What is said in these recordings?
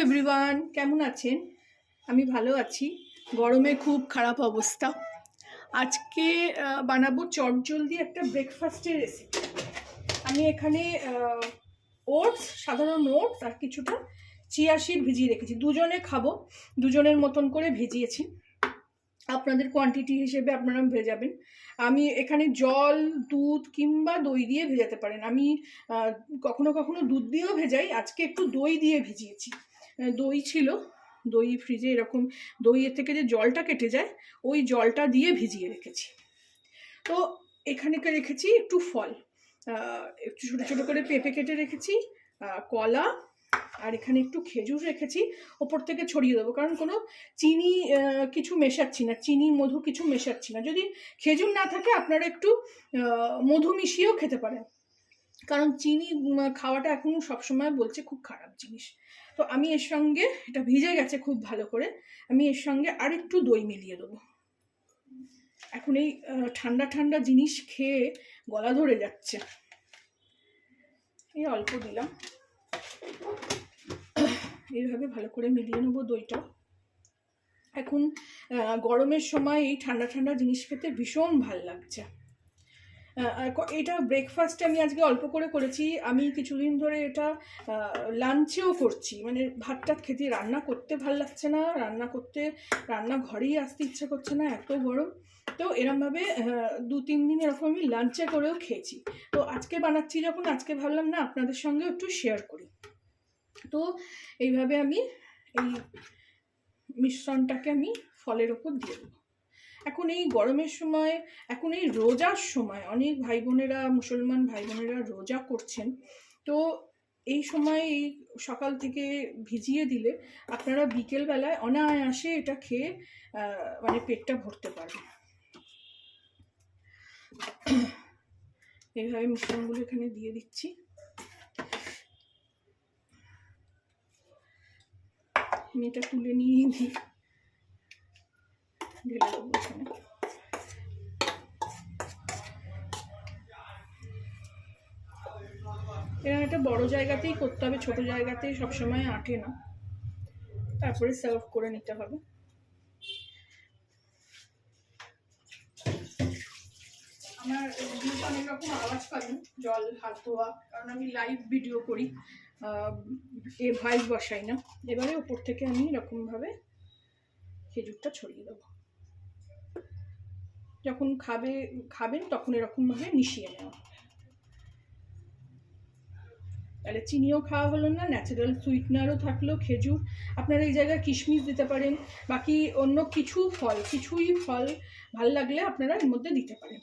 Everyone, কেমন আছেন? আমি ভালো আছি। গরমে খুব খারাপ অবস্থা। আজকে বানাবো চটজলদি একটা ব্রেকফাস্টের রেসিপি। আমি এখানে ওটস, সাধারণ ওটস আর কিছুটা চিয়া সিড ভিজিয়ে রেখেছি। দুজনে খাবো, দুজনের মতন করে ভিজিয়েছি। আপনাদের কোয়ান্টিটি হিসেবে আপনারা ভেজাবেন। আমি এখানে জল, দুধ কিংবা দই দিয়ে ভেজাতে পারেন। আমি কখনো কখনো দুধ দিয়েও ভেজাই, আজকে একটু দই দিয়ে ভিজিয়েছি। দই ছিল, দই ফ্রিজে এরকম দইয়ের থেকে যে জলটা কেটে যায় ওই জলটা দিয়ে ভিজিয়ে রেখেছি। তো এখানে রেখেছি একটু ফল, একটু ছোটো ছোটো করে পেঁপে কেটে রেখেছি, কলা, আর এখানে একটু খেজুর রেখেছি। ওপর থেকে ছড়িয়ে দেবো, কারণ কোনো চিনি কিছু মেশাচ্ছি না, চিনি মধু কিছু মেশাচ্ছি না। যদি খেজুর না থাকে আপনারা একটু মধু মিশিয়েও খেতে পারেন, কারণ চিনি খাওয়াটা এখন সবসময় বলছে খুব খারাপ জিনিস। তো আমি এর সঙ্গে, এটা ভিজে গেছে খুব ভালো করে, আমি এর সঙ্গে আর একটু দই মিলিয়ে দেবো। এখন এই ঠান্ডা ঠান্ডা জিনিস খেয়ে গলা ধরে যাচ্ছে, এই অল্প দিলাম। এইভাবে ভালো করে মিলিয়ে নেবো দইটা। এখন গরমের সময় এই ঠান্ডা ঠান্ডা জিনিস খেতে ভীষণ ভাল লাগছে। এটা ব্রেকফাস্টে আমি আজকে অল্প করে করেছি। আমি কিছুদিন ধরে এটা লাঞ্চেও করছি, মানে ভাত টাত খেতে রান্না করতে ভাল লাগছে না, রান্নাঘরেই আসতে ইচ্ছে করছে না, এত গরম। তো এরমভাবে 2-3 দিন এরকম আমি লাঞ্চে করেও খেয়েছি। তো আজকে বানাচ্ছি যখন, আজকে ভাবলাম না আপনাদের সঙ্গে একটু শেয়ার করি। তো এইভাবে আমি এই মিশ্রণটাকে আমি ফলের ওপর দিয়ে দেবো। এখন এই গরমের সময়, এখন এই রোজার সময় অনেক ভাই বোনেরা, মুসলমান ভাই বোনেরা রোজা করছেন। তো এই সময় এই সকাল থেকে ভিজিয়ে দিলে আপনারা বিকেলবেলায় অনায়াসে এটা খেয়ে মানে পেটটা ভরতে পারবেন। এইভাবে মিশ্রণগুলো এখানে দিয়ে দিচ্ছি। আমি এটা তুলে নিয়ে দিই, ঢেলে দেবো এখানে। এরকম একটা বড় জায়গাতেই করতে হবে, ছোট জায়গাতেই সবসময় আটে না। তারপরে সার্ভ করে নিতে হবে। আমার অনেক রকম আওয়াজ পাবেন, জল হাত ধোয়া, কারণ আমি লাইভ ভিডিও করি, ভয়েস বসাই না। এবারে ওপর থেকে আমি এরকমভাবে খেজুরটা ছড়িয়ে দেবো। যখন খাবেন তখন এরকমভাবে মিশিয়ে নেওয়া, তাহলে চিনিও খাওয়া হলো না, ন্যাচারাল সুইটনারও থাকলো খেজুর। আপনারা এই জায়গায় কিশমিশ দিতে পারেন, বাকি অন্য কিছুই ফল ভাল লাগলে আপনারা এর মধ্যে দিতে পারেন।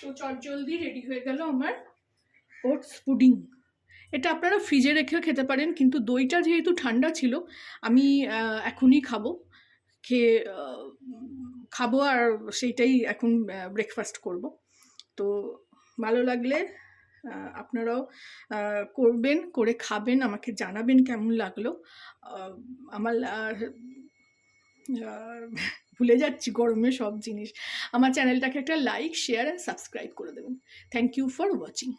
তো চটজলদি রেডি হয়ে গেল আমার ওটস পুডিং। এটা আপনারা ফ্রিজে রেখেও খেতে পারেন, কিন্তু দইটা যেহেতু ঠান্ডা ছিল আমি এখনই খাবো আর সেইটাই এখন ব্রেকফাস্ট করব। তো ভালো লাগলে আপনারাও করবেন, করে খাবেন, আমাকে জানাবেন কেমন লাগলো। আমার ভুলে যাচ্ছি গরমে সব জিনিস। আমার চ্যানেলটাকে একটা লাইক, শেয়ার অ্যান্ড সাবস্ক্রাইব করে দেবেন। Thank you for watching.